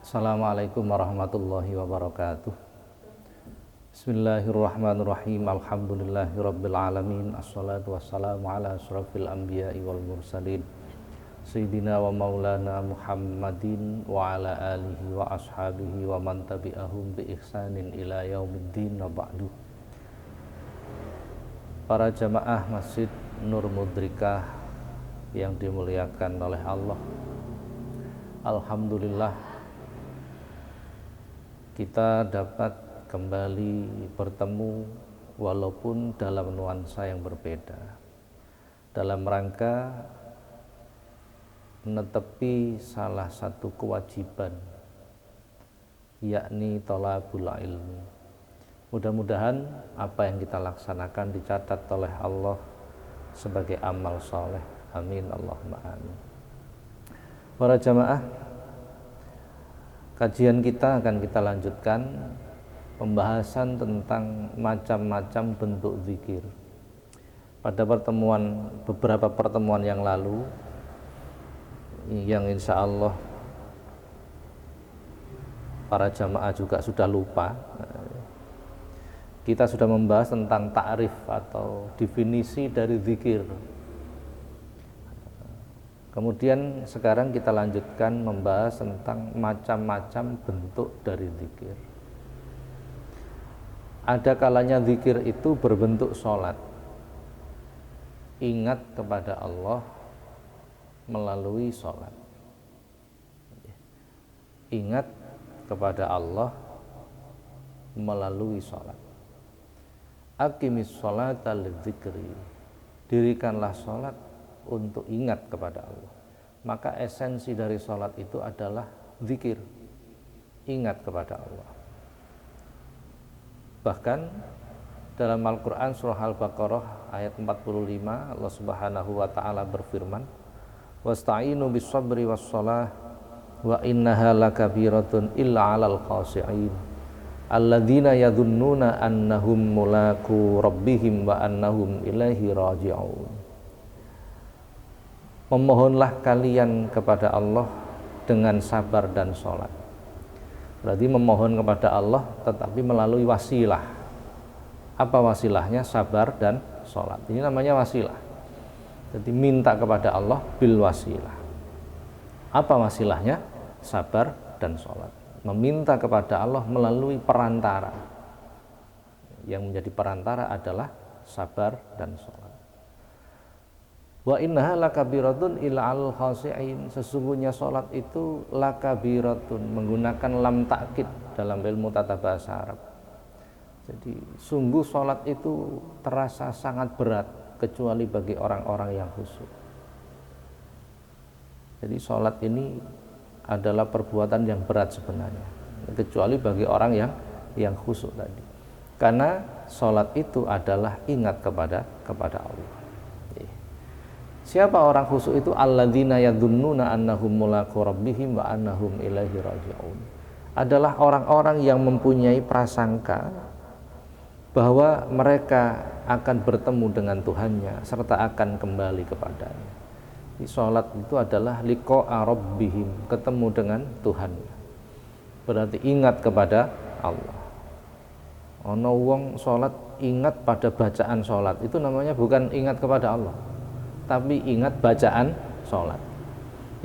Assalamualaikum warahmatullahi wabarakatuh. Bismillahirrahmanirrahim. Alhamdulillahirabbil alamin. Assalatu wassalamu ala asyrafil anbiya'i wal mursalin. Sayyidina wa maulana Muhammadin wa ala alihi wa ashabihi wa man tabi'ahum bi ihsanin ila yaumiddin wa ba'du. Para jamaah Masjid Nur Mudrikah yang dimuliakan oleh Allah, alhamdulillah kita dapat kembali bertemu walaupun dalam nuansa yang berbeda, dalam rangka menetepi salah satu kewajiban, yakni thalabul ilmi. Mudah-mudahan apa yang kita laksanakan dicatat oleh Allah sebagai amal soleh. Amin Allahumma amin. Para jamaah, kajian kita akan kita lanjutkan pembahasan tentang macam-macam bentuk zikir. Pada beberapa pertemuan yang lalu, yang insya Allah para jamaah juga sudah lupa, kita sudah membahas tentang ta'rif atau definisi dari zikir. Kemudian sekarang kita lanjutkan membahas tentang macam-macam bentuk dari zikir. Ada kalanya zikir itu berbentuk sholat, ingat kepada Allah melalui sholat. Ingat kepada Allah melalui sholat. Aqimis sholata lidzikri, dirikanlah sholat untuk ingat kepada Allah. Maka esensi dari sholat itu adalah zikir, ingat kepada Allah. Bahkan dalam Al-Quran surah Al-Baqarah ayat 45, Allah subhanahu wa ta'ala berfirman, wasta'inu bis-sabri was-shalah wa innaha lakabiratun illa 'alal khashi'in alladzina yadhunnuna annahum mulaku rabbihim wa annahum ilaihi raji'un. Memohonlah kalian kepada Allah dengan sabar dan sholat. Berarti memohon kepada Allah tetapi melalui wasilah. Apa wasilahnya? Sabar dan sholat. Ini namanya wasilah. Jadi minta kepada Allah bil wasilah. Apa wasilahnya? Sabar dan sholat. Meminta kepada Allah melalui perantara. Yang menjadi perantara adalah sabar dan sholat. Wa innaha lakabiratun ilal khashi'in, sesungguhnya sholat itu lakabiratun, menggunakan lam takkid dalam ilmu tata bahasa Arab. Jadi sungguh sholat itu terasa sangat berat kecuali bagi orang-orang yang khusyuk. Jadi sholat ini adalah perbuatan yang berat sebenarnya, kecuali bagi orang yang khusyuk tadi. Karena sholat itu adalah ingat kepada Allah. Siapa orang khusyuk itu? Alladzina yadhunnuna annahum mulaku rabbihim wa annahum ilaihi raji'un. Adalah orang-orang yang mempunyai prasangka bahwa mereka akan bertemu dengan Tuhannya serta akan kembali kepadanya. Salat itu adalah liqa'a rabbihim, ketemu dengan Tuhannya. Berarti ingat kepada Allah. Ono wong salat ingat pada bacaan salat, itu namanya bukan ingat kepada Allah, tapi ingat bacaan sholat.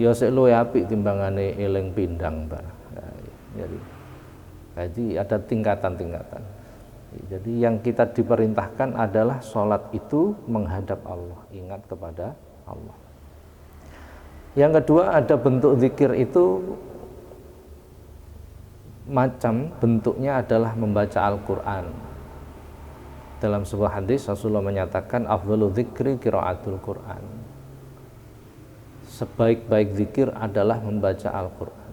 Ya sik luwih apik timbangane eling pindang, Pak. Jadi ada tingkatan-tingkatan. Jadi yang kita diperintahkan adalah sholat itu menghadap Allah, ingat kepada Allah. Yang kedua, ada bentuk zikir itu bentuknya adalah membaca Al-Quran. Dalam sebuah hadis Rasulullah menyatakan afdhalu dzikri qiraatul Quran. Sebaik-baik zikir adalah membaca Al-Quran.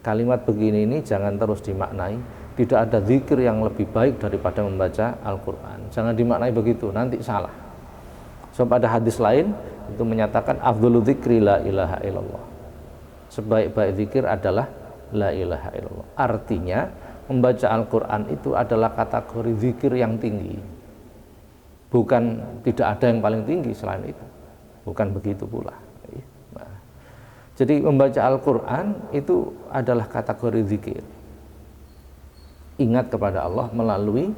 Kalimat begini ini jangan terus dimaknai tidak ada zikir yang lebih baik daripada membaca Al-Quran. Jangan dimaknai begitu, nanti salah. Sebab ada hadis lain itu menyatakan afdhalu dzikri la ilaha illallah. Sebaik-baik zikir adalah la ilaha illallah. Artinya membaca Al-Quran itu adalah kategori zikir yang tinggi. Bukan tidak ada yang paling tinggi selain itu. Bukan begitu pula. Nah, Jadi membaca Al-Quran itu adalah kategori zikir. Ingat kepada Allah melalui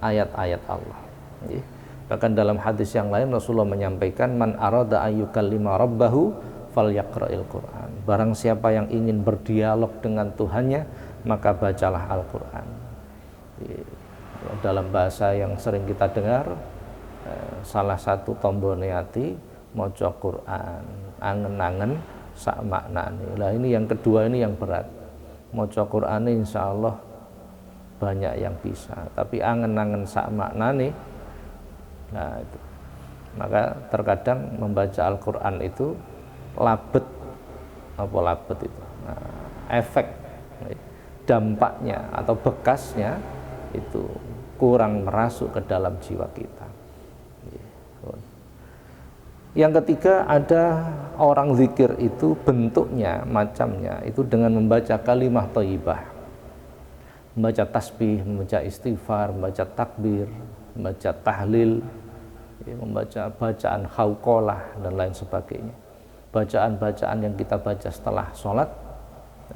ayat-ayat Allah. Bahkan dalam hadis yang lain Rasulullah menyampaikan, man arada ayyukallima rabbahu falyaqra'il Qur'an. Barang siapa yang ingin berdialog dengan Tuhannya, maka bacalah Al-Quran. Dalam bahasa yang sering kita dengar, salah satu tombone ati maca Quran, angen-angen sak maknane. Lah ini yang kedua, ini yang berat. Maca Quran insyaallah banyak yang bisa, tapi angen-angen sak maknane, nah itu. Maka terkadang membaca Al-Quran itu labet, apa labet itu, nah, efek dampaknya atau bekasnya itu kurang merasuk ke dalam jiwa kita. Yang ketiga, ada orang zikir itu bentuknya, macamnya itu dengan membaca kalimah thayyibah, membaca tasbih, membaca istighfar, membaca takbir, membaca tahlil, membaca bacaan hauqalah dan lain sebagainya. Bacaan-bacaan yang kita baca setelah sholat,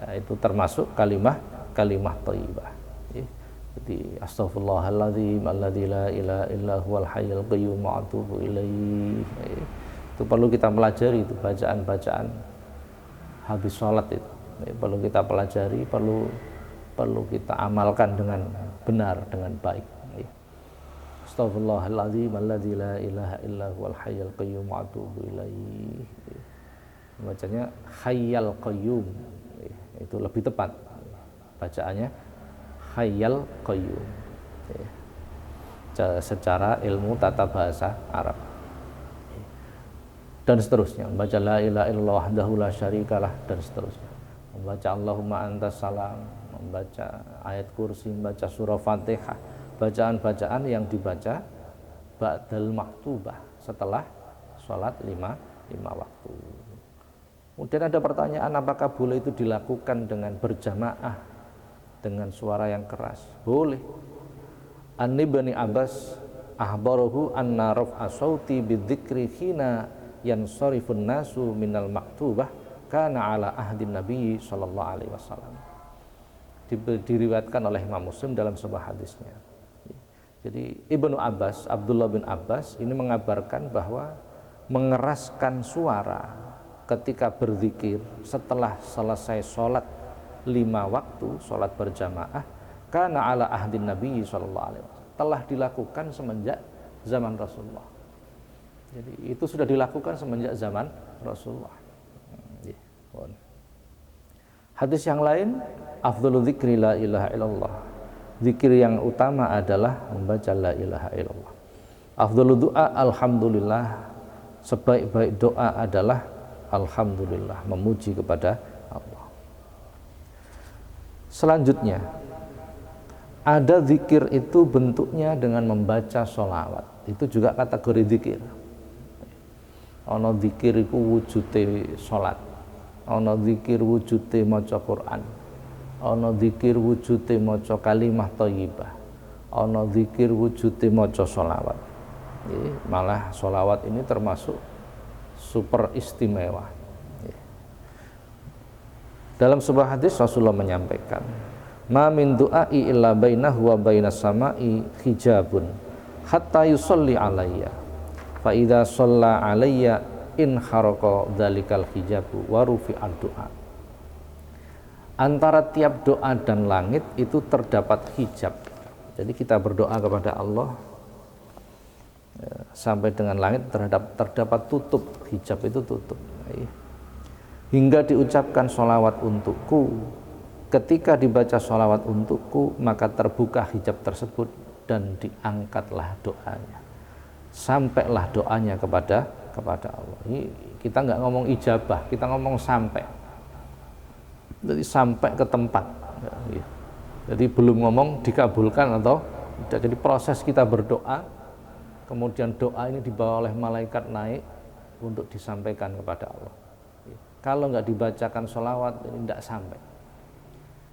nah, itu termasuk kalimah thayyibah. Jadi astaghfirullahaladzim alladzi la ilaha illa huwal hayyul qayyum wa atubu ilaih. Itu perlu kita pelajari, itu bacaan-bacaan habis sholat itu. Perlu kita pelajari, perlu kita amalkan dengan benar, dengan baik. Astaghfirullahaladzim alladzi la ilaha illa huwal hayyul qayyum wa atubu ilaih. Bacanya hayyal qayyum. Itu lebih tepat bacaannya, hayyal qayyum secara ilmu tata bahasa Arab. Dan seterusnya, membaca la ilaha illallah wahdahu la syarikalah, dan seterusnya, membaca Allahumma antas salam, membaca ayat kursi, membaca surah Fatihah, bacaan-bacaan yang dibaca ba'dal maktubah, setelah sholat lima waktu. Kemudian ada pertanyaan, apakah boleh itu dilakukan dengan berjamaah dengan suara yang keras? Boleh. An Ibnu Abbas ahbarahu anna raf'a sauti bidzikri hina yansarifun nasu minal maktubah kana ala ahdin Nabi sallallahu alaihi wasallam. Diriwayatkan oleh Imam Muslim dalam sebuah hadisnya. Jadi Ibnu Abbas, Abdullah bin Abbas ini mengabarkan bahwa mengeraskan suara ketika berzikir setelah selesai sholat 5 waktu, sholat berjamaah, kana ala ahdin Nabi sallallahu alaihi wasallam, telah dilakukan semenjak zaman Rasulullah. Jadi itu sudah dilakukan semenjak zaman Rasulullah. Hadis yang lain, afdhalu dzikri la ilaha illallah. Zikir yang utama adalah membaca la ilaha illallah. Afdhalu du'a alhamdulillah. Sebaik-baik doa adalah alhamdulillah, memuji kepada Allah. Selanjutnya, ada zikir itu bentuknya dengan membaca sholawat. Itu juga kategori zikir. Ana zikir iku wujude salat, ana zikir wujude maca Quran, ana zikir wujude maca kalimah thayyibah, ana zikir wujude maca sholawat. Malah sholawat ini termasuk super istimewa. Dalam sebuah hadis Rasulullah menyampaikan, ma min du'ai illa bainahu wa bainas sama'i hijabun hatta yusalli alayya fa idza shalla alayya in kharaqa dzalikal hijabu wa rufi'ad du'a. Antara tiap doa dan langit itu terdapat hijab. Jadi kita berdoa kepada Allah sampai dengan langit terdapat tutup, hijab itu tutup. Hingga diucapkan sholawat untukku, ketika dibaca sholawat untukku maka terbuka hijab tersebut dan diangkatlah doanya, sampailah doanya kepada Allah. Ini kita nggak ngomong ijabah, kita ngomong sampai. Jadi sampai ke tempat. Jadi belum ngomong dikabulkan atau tidak. Jadi proses kita berdoa, kemudian doa ini dibawa oleh malaikat naik untuk disampaikan kepada Allah. Kalau nggak dibacakan sholawat ini tidak sampai.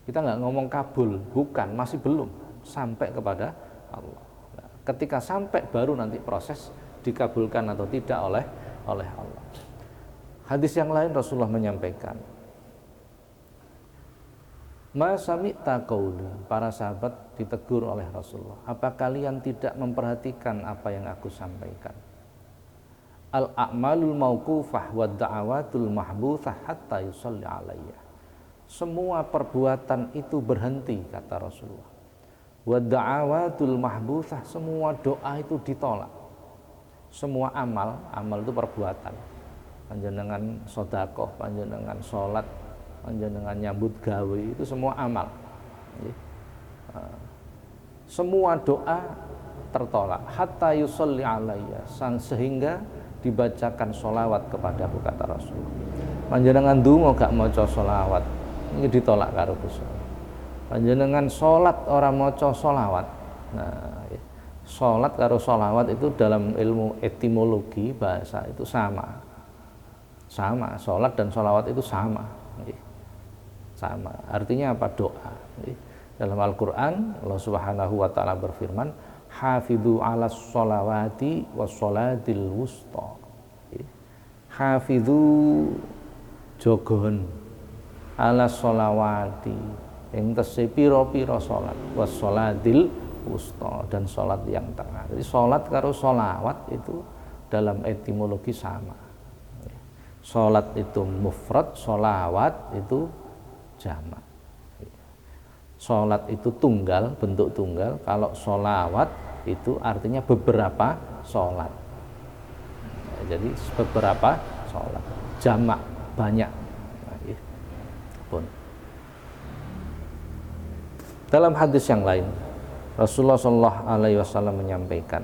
Kita nggak ngomong kabul, bukan, masih belum sampai kepada Allah. Nah, ketika sampai baru nanti proses dikabulkan atau tidak oleh Allah. Hadis yang lain Rasulullah menyampaikan, Ma sami'ta qauli, para sahabat ditegur oleh Rasulullah, apa kalian tidak memperhatikan apa yang aku sampaikan? Al-a'malul mauqufah wa da'awatul mahbuthah hatta yusalli alayya. Semua perbuatan itu berhenti, kata Rasulullah. Wa da'awatul mahbuthah, semua doa itu ditolak. Semua amal itu perbuatan. Panjenengan sedekah, panjenengan salat, panjenengan nyambut gawe, itu semua amal. Semua doa tertolak hatta yusalli alayya, sehingga dibacakan sholawat kepadaku, kata Rasulullah. Panjenengan ndonga gak maca sholawat, ini ditolak karo Gusti. Panjenengan sholat orang maca sholawat. Nah, sholat karo sholawat itu dalam ilmu etimologi bahasa itu sama. Sholat dan sholawat itu sama. Artinya apa? Doa. Dalam Al-Quran Allah Subhanahu wa ta'ala berfirman, hafidhu ala sholawati was sholatil wusta. Hafidhu jogon ala sholawati, yang tesih piro-piro sholat, was sholatil wusta, dan sholat yang tengah. Jadi sholat karo sholawat itu dalam etimologi sama. Sholat itu mufrad, sholawat itu jamak. Sholat itu tunggal, bentuk tunggal. Kalau sholawat itu artinya beberapa sholat. Jadi beberapa sholat, jamak, banyak. Pun. Dalam hadis yang lain, Rasulullah SAW menyampaikan,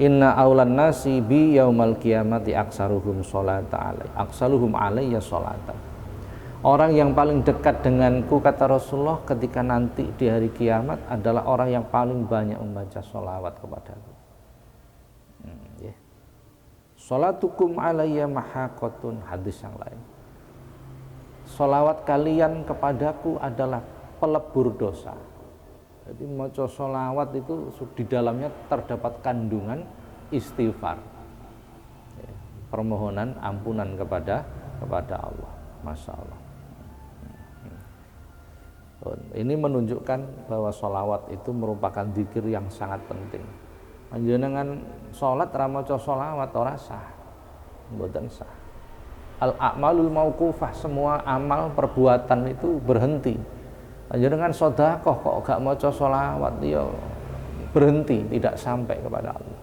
Inna aulan nasi bi yaumal qiyamati aksaruhum alayya sholatan. Orang yang paling dekat denganku, kata Rasulullah, ketika nanti di hari kiamat adalah orang yang paling banyak membaca sholawat kepadaku. Sholatukum alayya mahaqatun, hadis yang lain. Sholawat kalian kepadaku adalah pelebur dosa. Jadi maca sholawat itu di dalamnya terdapat kandungan istighfar, permohonan ampunan kepada Allah. Masya Allah. Ini menunjukkan bahwa sholawat itu merupakan zikir yang sangat penting. Panjenengan sholat ra maca sholawat ora sah, mboten sah. Al-a'malul mauqufah, semua amal perbuatan itu berhenti. Panjenengan sedekah kok gak maca sholawat, ya berhenti, tidak sampai kepada Allah.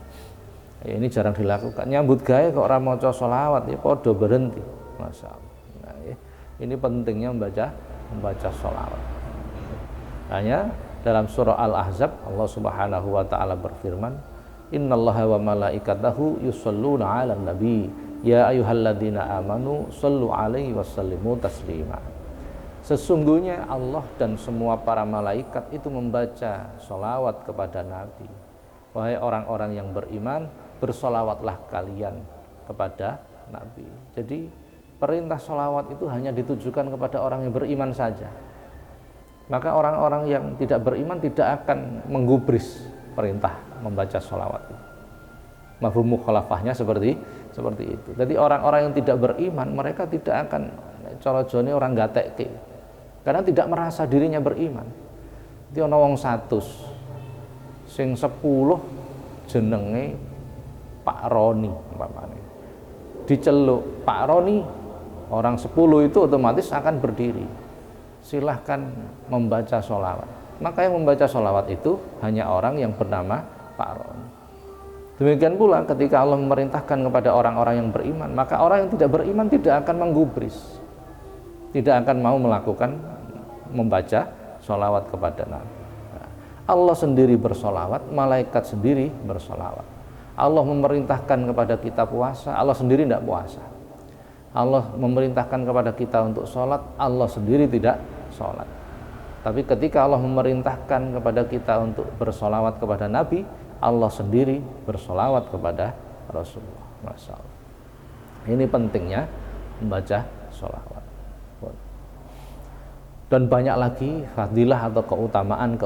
Ini jarang dilakukan. Nyambut gawe kok ora maca sholawat, ya podo berhenti. Masya Allah. Nah, ini pentingnya membaca sholawat. Hanya dalam surah Al-Ahzab Allah Subhanahu wa ta'ala berfirman, Innallaha wa malaikatahu yusholluna 'alan nabi ya ayyuhalladzina amanu shallu 'alaihi wasallimu taslima. Sesungguhnya Allah dan semua para malaikat itu membaca sholawat kepada Nabi. Wahai orang-orang yang beriman, bersolawatlah kalian kepada Nabi. Jadi perintah sholawat itu hanya ditujukan kepada orang yang beriman saja. Maka orang-orang yang tidak beriman tidak akan menggubris perintah membaca sholawat itu. Mafhum mukhalafahnya seperti itu. Jadi orang-orang yang tidak beriman, mereka tidak akan cara-jane orang gatekke, karena tidak merasa dirinya beriman. Itu ana wong 100 sing 10 jenenge Pak Roni umpamane. Diceluk Pak Roni, orang 10 itu otomatis akan berdiri. Silahkan membaca sholawat. Maka yang membaca sholawat itu hanya orang yang bernama Pak Roni. Demikian pula ketika Allah memerintahkan kepada orang-orang yang beriman, maka orang yang tidak beriman tidak akan menggubris, tidak akan mau melakukan membaca sholawat kepada Nabi. Allah sendiri bersolawat, malaikat sendiri bersolawat. Allah memerintahkan kepada kita puasa, Allah sendiri tidak puasa. Allah memerintahkan kepada kita untuk sholat, Allah sendiri tidak sholat. Tapi ketika Allah memerintahkan kepada kita untuk bersolawat kepada Nabi, Allah sendiri bersolawat kepada Rasulullah. Masya Allah. Ini pentingnya membaca sholawat. Dan banyak lagi fadilah atau keutamaan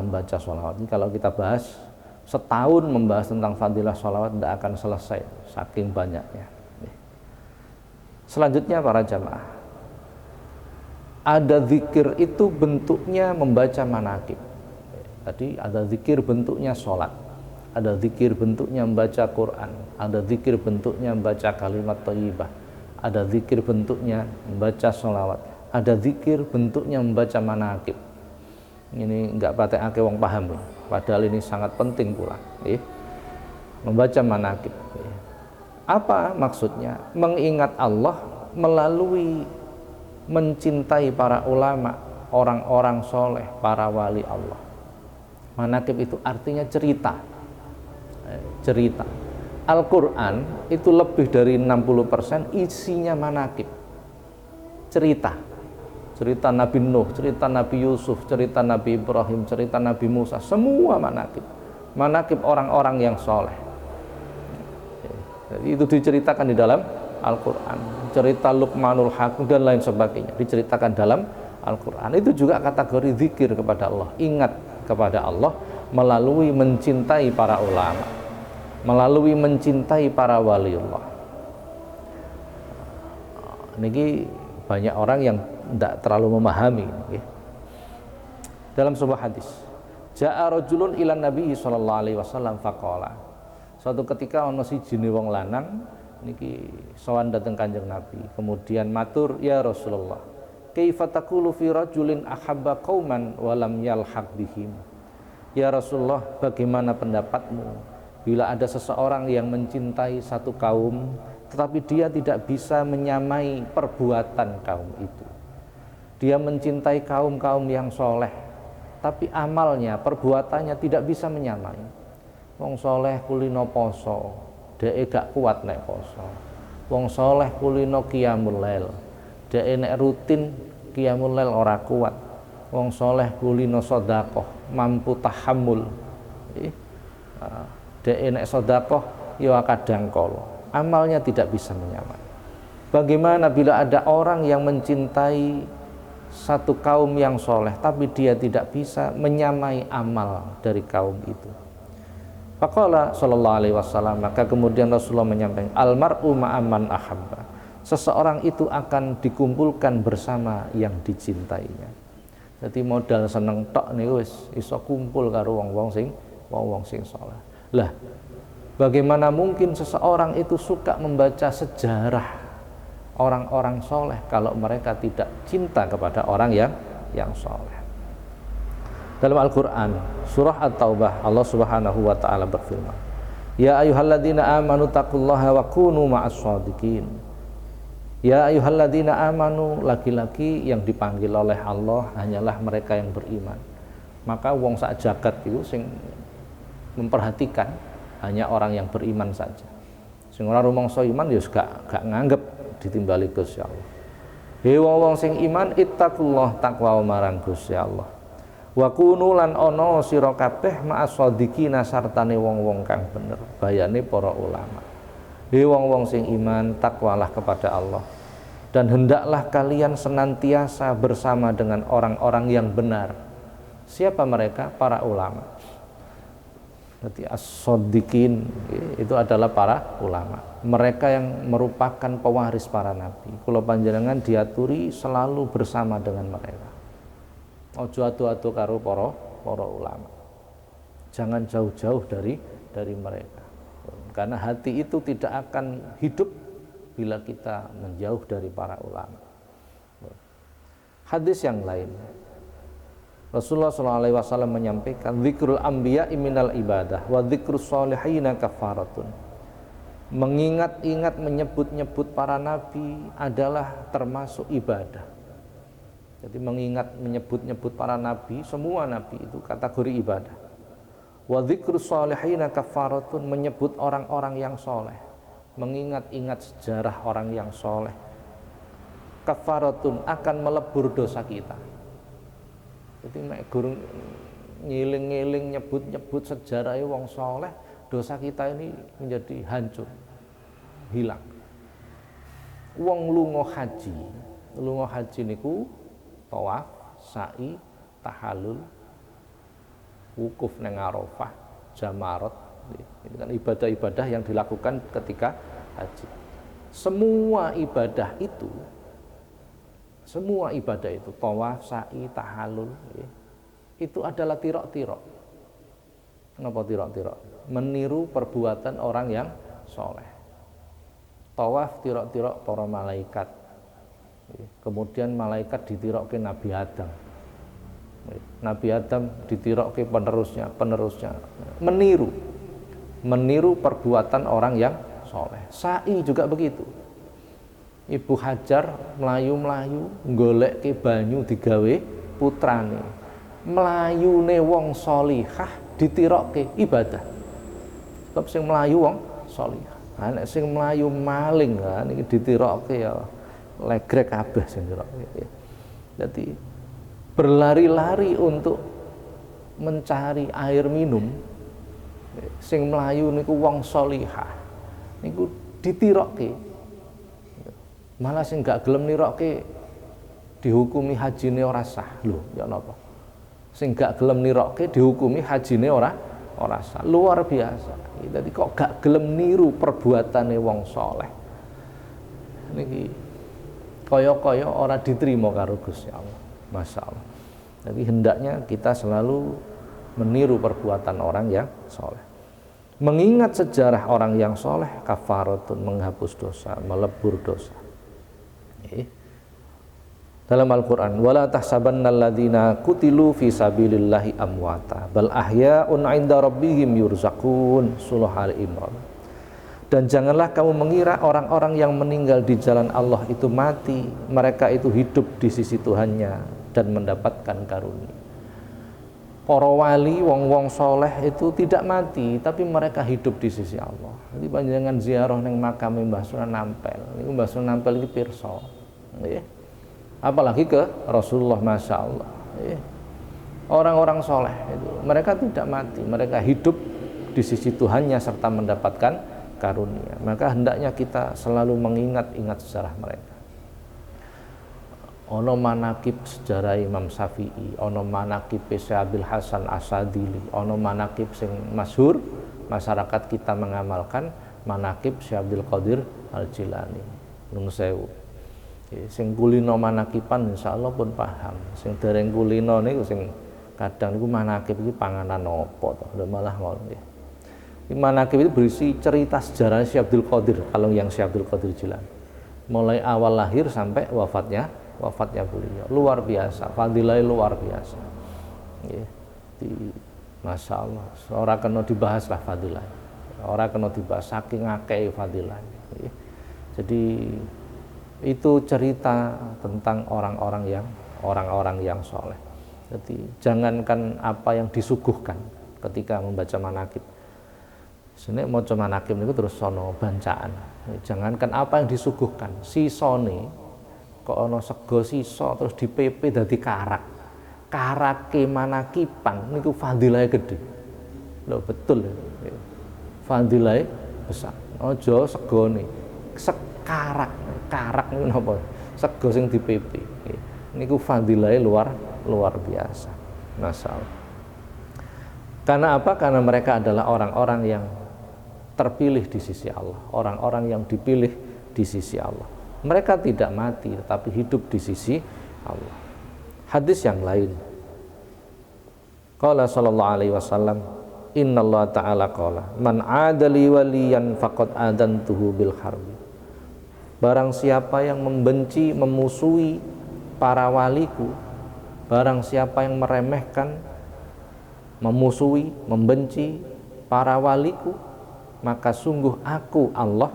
membaca sholawat. Ini kalau kita bahas setahun membahas tentang fadilah sholawat tidak akan selesai, saking banyaknya. Selanjutnya para jamaah, ada zikir itu bentuknya membaca manaqib. Tadi ada zikir bentuknya sholat, ada zikir bentuknya membaca Quran, ada zikir bentuknya membaca kalimat thayyibah, ada zikir bentuknya membaca sholawat, ada zikir bentuknya membaca manaqib. Ini enggak patek akeh wong paham, padahal ini sangat penting pula. Membaca manaqib. Apa maksudnya? Mengingat Allah melalui mencintai para ulama, orang-orang soleh, para wali Allah. Manaqib itu artinya cerita. Cerita. Al-Quran itu lebih dari 60% isinya manaqib. Cerita. Cerita Nabi Nuh, cerita Nabi Yusuf, cerita Nabi Ibrahim, cerita Nabi Musa, semua manaqib. Manaqib orang-orang yang soleh. Jadi itu diceritakan di dalam Al-Quran. Cerita Luqmanul Hakim dan lain sebagainya diceritakan dalam Al-Quran. Itu juga kategori zikir kepada Allah, ingat kepada Allah melalui mencintai para ulama, melalui mencintai para waliullah. Ini banyak orang yang tidak terlalu memahami. Dalam sebuah hadis, ja'a rajulun ilan Nabi sallallahu alaihi wasallam faqala, suatu ketika ono siji wong lanang niki sowan dateng Kanjeng Nabi, kemudian matur, ya Rasulullah, kaifa taqulu fi rajulin ahabba qauman wa lam yalhaq bihim. Ya Rasulullah, bagaimana pendapatmu bila ada seseorang yang mencintai satu kaum tetapi dia tidak bisa menyamai perbuatan kaum itu. Dia mencintai kaum-kaum yang soleh tapi amalnya, perbuatannya tidak bisa menyamai. Wong soleh kulino poso, dhek gak kuat nek poso. Wong soleh kulino qiyamul lail, dhek nek rutin qiyamul lail ora kuat. Wong soleh kulino sedekah, mampu tahammul. Dhek nek sedekah ya kadang kala amalnya tidak bisa menyamai. Bagaimana bila ada orang yang mencintai satu kaum yang soleh tapi dia tidak bisa menyamai amal dari kaum itu? Faqala sallallahu alaihi wasallam, maka kemudian Rasulullah menyampaikan, almar'u ma'aman ahabba, seseorang itu akan dikumpulkan bersama yang dicintainya. Jadi modal seneng tok niku wis iso kumpul karo wong-wong sing saleh. Lah, bagaimana mungkin seseorang itu suka membaca sejarah orang-orang soleh kalau mereka tidak cinta kepada orang yang soleh? Dalam Al-Quran surah At-Taubah, Allah Subhanahu wa taala berfirman, ya ayyuhalladzina amanu taqullaha wa kunu ma'as shadiqin. Ya ayyuhalladzina amanu, laki-laki yang dipanggil oleh Allah hanyalah mereka yang beriman. Maka wong sak jagat itu sing memperhatikan hanya orang yang beriman saja. Sing ora rumangsa iman ya gak nganggep ditimbali Gusti Allah. He wong sing iman, ittaqullah, takwa marang Gusti Allah. Wa kunu lan ana sira kabeh ma'as-shadiqina sartane wong-wong kang bener, bayane para ulama. He wong-wong sing iman, takwalah kepada Allah dan hendaklah kalian senantiasa bersama dengan orang-orang yang benar. Siapa mereka? Para ulama. Berarti as-shadiqin itu adalah para ulama, mereka yang merupakan pewaris para nabi. Kula panjenengan diaturi selalu bersama dengan mereka. Ojo adu-adu karo para ulama. Jangan jauh-jauh dari mereka. Karena hati itu tidak akan hidup bila kita menjauh dari para ulama. Hadis yang lain, Rasulullah SAW menyampaikan, dzikrul anbiya'i minal ibadah wa dzikrus sholihina kafaratun. Mengingat-ingat, menyebut-nyebut para nabi adalah termasuk ibadah. Jadi mengingat, menyebut-nyebut para nabi, semua nabi itu kategori ibadah. Wa dzikrus sholihina kafaratun, menyebut orang-orang yang soleh, mengingat-ingat sejarah orang yang soleh, kafaratun, akan melebur dosa kita. Jadi nek guru ngiling-ngiling, nyebut-nyebut sejarah wong soleh, dosa kita ini menjadi hancur, hilang. Wong lunga haji niku tawaf, sa'i, tahallul, wukuf nang Arafah, jamarat. Itu kan ibadah-ibadah yang dilakukan ketika haji. Semua ibadah itu tawaf, sa'i, tahallul, ya, itu adalah tirok-tirok. Kenapa tirok-tirok? Meniru perbuatan orang yang soleh. Tawaf tirok-tirok para malaikat. Kemudian malaikat ditirokke Nabi Adam. Nabi Adam ditirokke penerusnya. Meniru perbuatan orang yang soleh. Sa'i juga begitu. Ibu Hajar melayu-melayu golek ke banyu digawe putrane. Melayune wong solihah ditirokke ibadah. Sebab sing melayu wong solihah. Nek sing melayu maling kan iki ditirokke ya legrek kabeh sing tirokke. Jadi berlari-lari untuk mencari air minum. Sing melayu niku wong solihah. Niku ditirokke. Malah sing gak gelem nirokke dihukumi hajine ora sah. Lho, ya napa? Sing gak gelem nirokke dihukumi hajine ora sah. Luar biasa. Jadi kok gak gelem niru perbuatane wong soleh. Niki kaya-kaya ora diterima karo Gusti Allah. Masya Allah. Jadi hendaknya kita selalu meniru perbuatan orang yang soleh. Mengingat sejarah orang yang soleh, kafaratun, menghapus dosa, melebur dosa. Dalam Al-Quran, wala tahsabannal ladzina qutilu fi sabilillahi amwata bal ahya'un 'inda rabbihim yurzaqun. Surah Ali Imran. Dan janganlah kamu mengira orang-orang yang meninggal di jalan Allah itu mati, mereka itu hidup di sisi Tuhannya dan mendapatkan karunia. Para wali, wong-wong soleh itu tidak mati, tapi mereka hidup di sisi Allah. Jadi panjenengan ziarah ning makam Mbah Sunan Ampel. Niku Mbah Sunan Ampel iki pirsa. Nggih. Apalagi ke Rasulullah, Masya Allah. Orang-orang soleh itu mereka tidak mati, mereka hidup di sisi Tuhannya serta mendapatkan karunia. Maka hendaknya kita selalu mengingat sejarah mereka. Ono manakib sejarah Imam Syafi'i, ono manakib Syekh Abil Hasan Asadili, ono manakib sing masyhur masyarakat kita mengamalkan, manakib Syekh Abdul Qadir Al-Jilani. Nun sewu. Sing kulino manakipan insyaallah pun paham. Sing dereng kulino niku sing kadang niku manakib iki panganan apa to? Malah ngono nggih. Iki manakib itu berisi cerita sejarah Syekh Abdul Qadir, kalau yang Syekh Abdul Qadir Jilani. Mulai awal lahir sampai wafatnya beliau. Luar biasa, fadilahnya luar biasa. Nggih. Masya Allah, ora kena dibahas lah fadilah. Ora kena dibahas saking akeh fadilah. Jadi itu cerita tentang orang-orang yang soleh. Jadi jangankan apa yang disuguhkan ketika membaca manakib. Sini maca manakib niku terus sono bancaan. Jangankan apa yang disuguhkan, sisone kok ana sego sisa terus dipepe dadi karak. Karake manakipan niku fadilahe gede. Lho betul ya. Fadilahe besar. Aja segone. Karak niku napa? Sego sing dipepe. Niku fadilahe luar biasa. Masyaallah. Karena apa? Karena mereka adalah orang-orang yang terpilih di sisi Allah, orang-orang yang dipilih di sisi Allah. Mereka tidak mati tetapi hidup di sisi Allah. Hadis yang lain. Qala sallallahu alaihi wasallam, innallaha ta'ala qala, man 'adali waliyan faqad adantuhu bil harbi. Barang siapa yang membenci, memusuhi para waliku, barang siapa yang meremehkan, memusuhi, membenci para waliku, maka sungguh aku Allah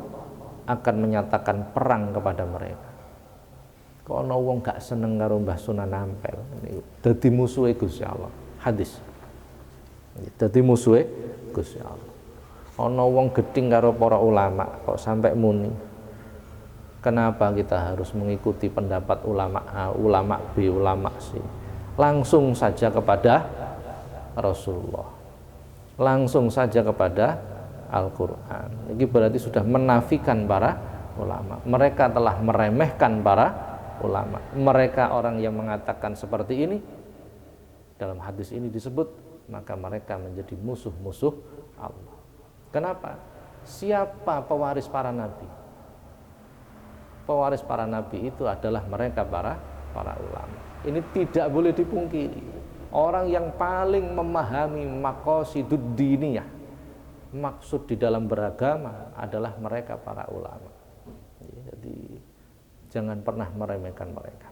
akan menyatakan perang kepada mereka. Kok ana wong gak seneng karo Mbah Sunan Ampel niku dadi musuhe Gusti Allah. Hadis. Dadi musuhe Gusti Allah. Ana wong gedhing karo para ulama kok sampai muni. Kenapa kita harus mengikuti pendapat ulama A, ulama B, ulama C? Langsung saja kepada Rasulullah. Langsung saja kepada Al-Quran. Ini berarti sudah menafikan para ulama. Mereka telah meremehkan para ulama. Mereka orang yang mengatakan seperti ini, dalam hadis ini disebut, maka mereka menjadi musuh-musuh Allah. Kenapa? Siapa pewaris para nabi? pewaris para nabi itu adalah mereka para ulama. Ini tidak boleh dipungkiri. Orang yang paling memahami maqasidud diniyah, maksud di dalam beragama, adalah mereka para ulama. Jadi jangan pernah meremehkan mereka.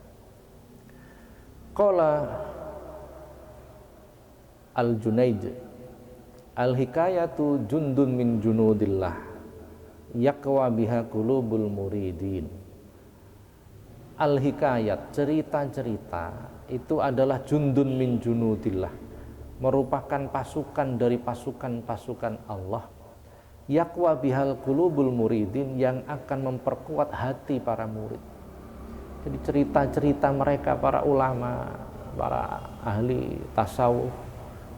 Qala Al-Junaid, al-hikayatu jundun min junudillah yaqwa biha qulubul muridin. Al-hikayat, cerita-cerita itu adalah jundun min junudillah, merupakan pasukan dari pasukan-pasukan Allah. Yaqwa bihal qulubul muridin, yang akan memperkuat hati para murid. Jadi cerita-cerita mereka para ulama, para ahli tasawuf,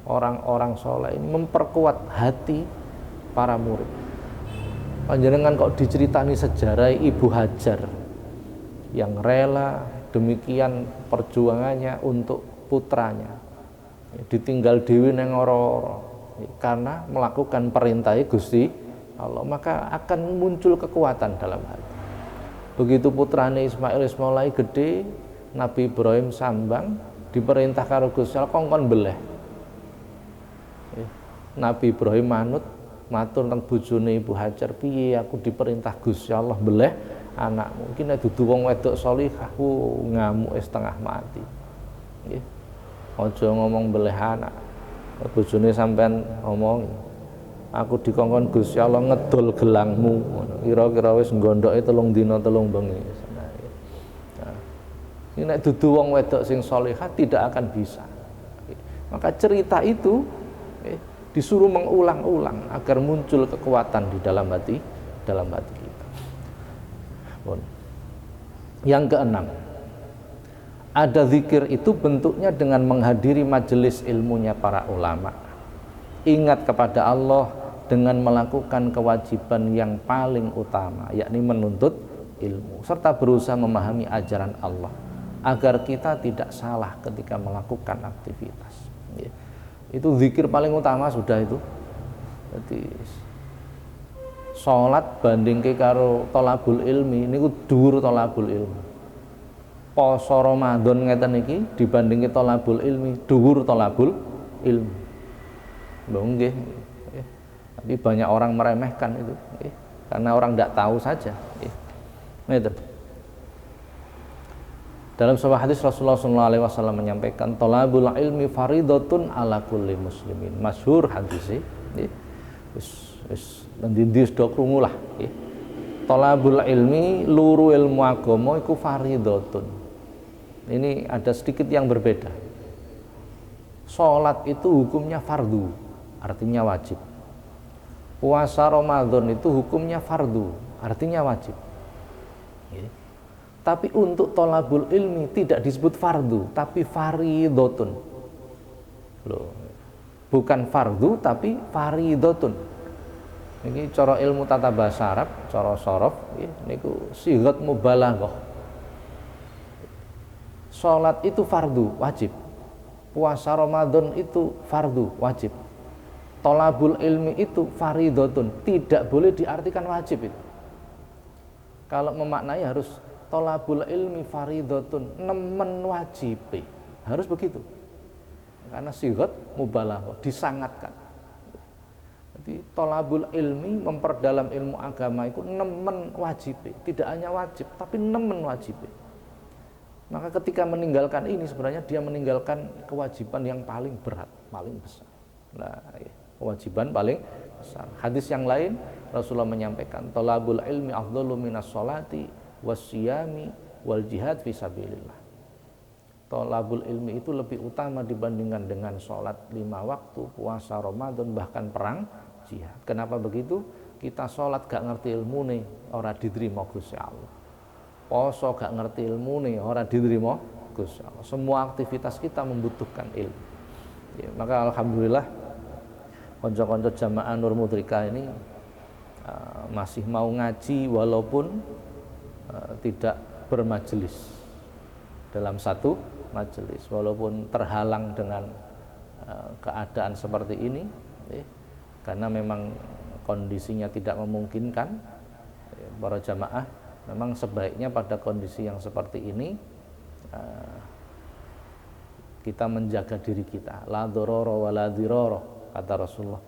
orang-orang soleh ini memperkuat hati para murid. Panjenengan kok diceritani sejarah Ibu Hajar yang rela demikian perjuangannya untuk putranya, ditinggal dewi neng ora-ora karena melakukan perintah Gusti Allah, maka akan muncul kekuatan dalam hati. Begitu putrane Ismail mulai gede, Nabi Ibrahim sambang, diperintah karo Gusti Allah kongkon beleh. Nabi Ibrahim manut, matur teng bojone Ibu Hajar, piye aku diperintah Gusti Allah beleh anakmu, iki nek dudu wong wedok salihah ngamuk setengah mati. Nggih. Aja ngomong beleh anak. Bojone sampean ngomong, aku dikongkon Gusti Allah ngedol gelangmu, kira-kira wis nggondoke 3 dina 3 bengi. Nah, ini nek dudu wong wedok sing salihah tidak akan bisa. Maka cerita itu disuruh mengulang-ulang agar muncul kekuatan di dalam hati kita. Yang keenam, ada zikir itu bentuknya dengan menghadiri majelis ilmunya para ulama, ingat kepada Allah dengan melakukan kewajiban yang paling utama, yakni menuntut ilmu, serta berusaha memahami ajaran Allah agar kita tidak salah ketika melakukan aktivitas. Itu zikir paling utama sudah itu. Jadi sholat bandingke karo tolabul ilmi niku dhuwur tolabul ilmi. Poso Ramadan ngeten iki dibandingke tolabul ilmi, dhuwur tolabul ilmi. Lho nggih. Tapi banyak orang meremehkan itu, karena orang tidak tahu saja. Ngeten. Dalam sebuah hadis Rasulullah SAW menyampaikan, tolabul ilmi faridatun ala kulli muslimin. Masyhur hadis ini. Wis ndi sudah krungu lah. Tolabul ilmi, luru ilmu agama iku faridatun. Ini ada sedikit yang berbeda. Salat itu hukumnya fardu, artinya wajib. Puasa Ramadan itu hukumnya fardu, artinya wajib. Tapi untuk tolabul ilmi tidak disebut fardu, tapi faridotun. Loh, bukan fardu tapi faridotun. Ini cara ilmu tata bahasa Arab, cara sorof, niku sighat mubalaghah. Salat itu fardu, wajib. Puasa Ramadan itu fardu, wajib. Tolabul ilmi itu faridotun, tidak boleh diartikan wajib itu. Kalau memaknai harus tolabul ilmi faridotun, nemen wajib, harus begitu, karena sighat mubalaghah, disangatkan. Jadi tolabul ilmi, memperdalam ilmu agama itu nemen wajib, tidak hanya wajib tapi nemen wajib. Maka ketika meninggalkan ini sebenarnya dia meninggalkan kewajiban yang paling berat, paling besar. Nah, kewajiban paling besar. Hadis yang lain Rasulullah menyampaikan, tolabul ilmi afdalu minas sholati wasyami wal jihad fisabilillah. Tolabul ilmi itu lebih utama dibandingkan dengan sholat 5 waktu, puasa Ramadan, bahkan perang jihad. Kenapa begitu? Kita sholat gak ngerti ilmu nih, ora diterima Gusti Allah. Poso gak ngerti ilmu nih, ora diterima Gusti Allah. Semua aktivitas kita membutuhkan ilmu. Ya, maka alhamdulillah konco-konco jamaah Nur Mudrika ini masih mau ngaji walaupun tidak bermajelis dalam satu majelis, walaupun terhalang dengan keadaan seperti ini, karena memang kondisinya tidak memungkinkan. Para jamaah Memang sebaiknya pada kondisi yang seperti ini kita menjaga diri kita. La dororo wa la diroro, kata Rasulullah.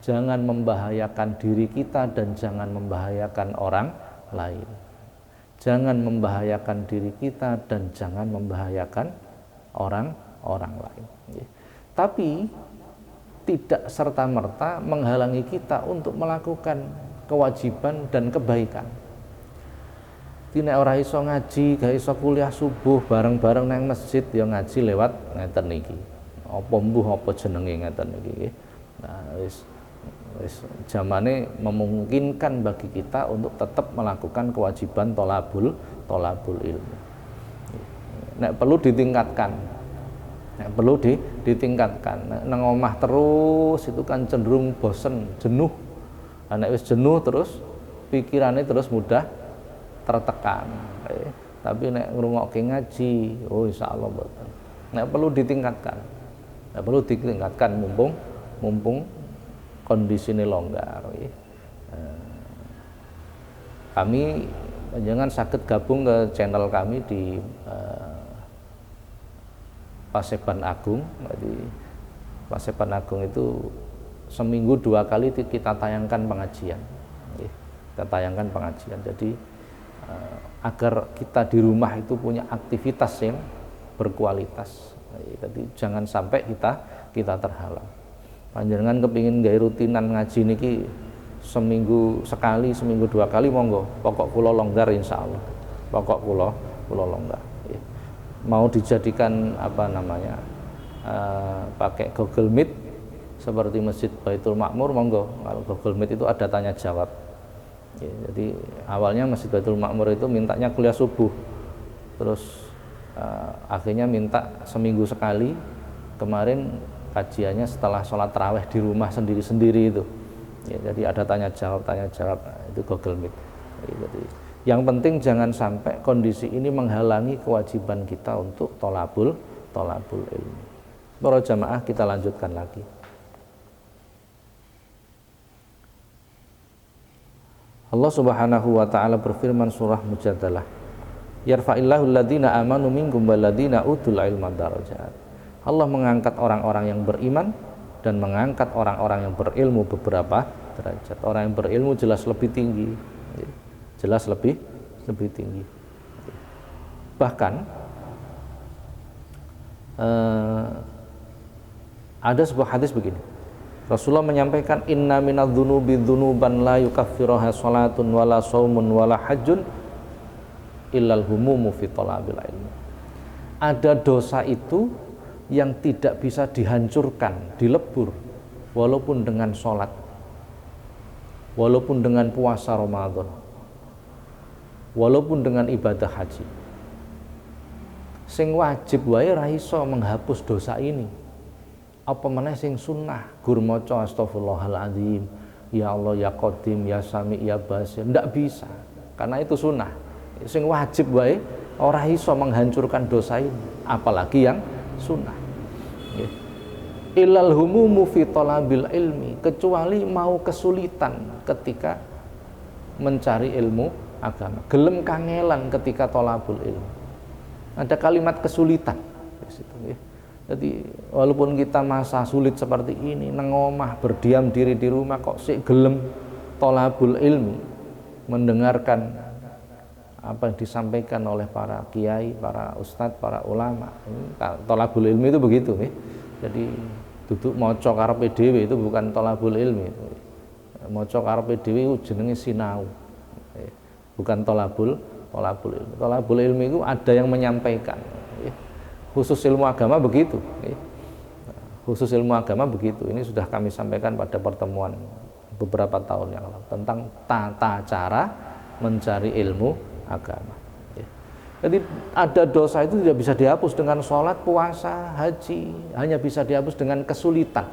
Jangan membahayakan diri kita dan jangan membahayakan orang lain. Jangan membahayakan diri kita dan jangan membahayakan orang lain. Tapi tidak serta-merta menghalangi kita untuk melakukan kewajiban dan kebaikan. Nek ora iso ngaji, gak iso kuliah subuh bareng-bareng nang masjid ya ngaji lewat ngeten iki. Apa mbuh apa jenenge ngeten iki. Nah, wis zamane memungkinkan bagi kita untuk tetap melakukan kewajiban tolabul ilmu. Nek perlu ditingkatkan. Nek perlu ditingkatkan. Nang omah terus itu kan cenderung bosen, jenuh. Nek wis jenuh terus pikirannya terus mudah tertekan. Tapi nek ngrungokke ngaji, oh insyaallah mboten. Nek perlu ditingkatkan. Nek perlu ditingkatkan mumpung kondisine longgar. Kami jangan sakit gabung ke channel kami di Paseban Agung. Jadi Paseban Agung itu seminggu 2 kali kita tayangkan pengajian. Kita tayangkan pengajian. Jadi agar kita di rumah itu punya aktivitas yang berkualitas. Jadi jangan sampai kita terhalang. Panjenengan kepingin gawe rutinan ngaji niki seminggu sekali, seminggu 2 kali monggo. Pokok kula longgar insyaallah. Pokok kula longgar. Mau dijadikan apa namanya? Pakai Google Meet seperti Masjid Baitul Makmur monggo. Kalau Google Meet itu ada tanya jawab. Jadi awalnya Masjid Baitul Makmur itu mintanya kuliah subuh, terus akhirnya minta seminggu sekali. Kemarin kajiannya setelah sholat tarawih di rumah sendiri-sendiri itu. Jadi ada tanya jawab itu Google Meet. Jadi yang penting jangan sampai kondisi ini menghalangi kewajiban kita untuk tolabul ilmi. Para jamaah, kita lanjutkan lagi. Allah Subhanahu wa taala berfirman surah Mujadalah, yarfa'illahu alladziina aamanu minkum walladziina utul ilma darajat. Allah mengangkat orang-orang yang beriman dan mengangkat orang-orang yang berilmu beberapa derajat. Orang yang berilmu jelas lebih tinggi. Jelas lebih tinggi. Bahkan ada sebuah hadis begini. Rasulullah menyampaikan, inna minadz-dzunubi dzunuban la yukaffiruha salatun wala shaumun wala hajjun illal humumu fi talabil ilmi. Ada dosa itu yang tidak bisa dihancurkan, dilebur walaupun dengan sholat, walaupun dengan puasa Ramadan, walaupun dengan ibadah haji. Sing wajib wae ra iso menghapus dosa ini. Apa meneh sing sunnah, gur maca astaghfirullahaladzim, ya Allah ya Qadim ya Sami ya Basir, ndak bisa, karena itu sunnah. Sing wajib wae ora iso menghancurkan dosa ini, apalagi yang sunnah. Illal humumu fi talabil ilmi, kecuali mau kesulitan ketika mencari ilmu agama, gelem kangelan ketika thalabul ilmi. Ada kalimat kesulitan di situ, ya. Jadi walaupun kita masa sulit seperti ini, nang omah berdiam diri di rumah kok sik gelem thalabul ilmi, mendengarkan apa yang disampaikan oleh para kiai, para ustadz, para ulama. Thalabul ilmi itu begitu, ya. Jadi duduk maca karepe dhewe itu bukan thalabul ilmi. Maca karepe dhewe itu jenenge sinau. Bukan thalabul ilmi. Thalabul ilmi itu ada yang menyampaikan. Khusus ilmu agama begitu. Khusus ilmu agama begitu. Ini sudah kami sampaikan pada pertemuan beberapa tahun yang lalu tentang tata cara mencari ilmu agama. Jadi ada dosa itu tidak bisa dihapus dengan sholat, puasa, haji, hanya bisa dihapus dengan kesulitan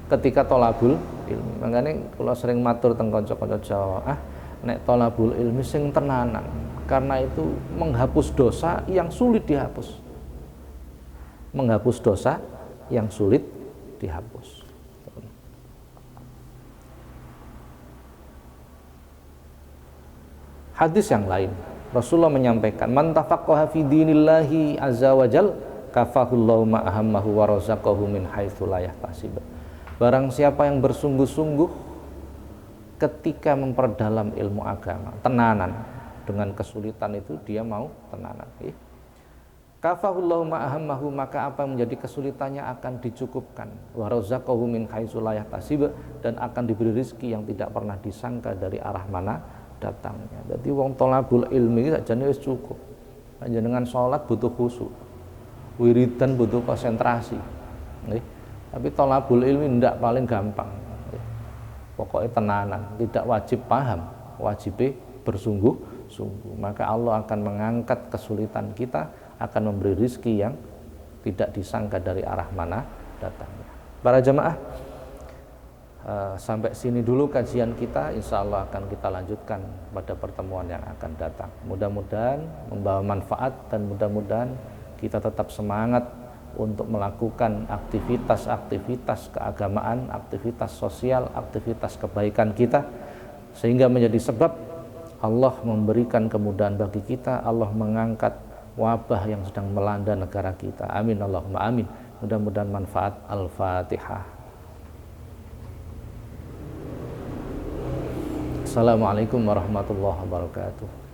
ketika thalabul ilmi. Makanya kalau sering matur teng kanca-kanca Jawa, nek thalabul ilmi sing tenanan, karena itu menghapus dosa yang sulit dihapus. Menghapus dosa yang sulit dihapus. Hadis yang lain Rasulullah menyampaikan, man tafaqqaha fi dinillahi azza wajal kafahullahu ma ahammahu wa razaqahu min haitsu la yahtasib. Barang siapa yang bersungguh-sungguh ketika memperdalam ilmu agama, tenanan, dengan kesulitan itu dia mau tenanan. Kafahullahu ma ahammahu, maka apa yang menjadi kesulitannya akan dicukupkan. Wa razaqahu min haitsu la yahtasib, dan akan diberi rezeki yang tidak pernah disangka dari arah mana datangnya. Jadi wong thalabul ilmi sakjane wis cukup. Panjenengan salat butuh khusyuk, wiridan butuh konsentrasi. Tapi thalabul ilmi ndak paling gampang. Pokoknya tenanan, tidak wajib paham, wajib bersungguh-sungguh. Maka Allah akan mengangkat kesulitan kita, akan memberi rezeki yang tidak disangka dari arah mana datangnya. Para jamaah, sampai sini dulu kajian kita. Insya Allah akan kita lanjutkan pada pertemuan yang akan datang. Mudah-mudahan membawa manfaat, dan mudah-mudahan kita tetap semangat untuk melakukan aktivitas-aktivitas keagamaan, aktivitas sosial, aktivitas kebaikan kita, sehingga menjadi sebab Allah memberikan kemudahan bagi kita, Allah mengangkat wabah yang sedang melanda negara kita. Amin Allahumma amin. Mudah-mudahan manfaat. Al-Fatihah. Assalamualaikum warahmatullahi wabarakatuh.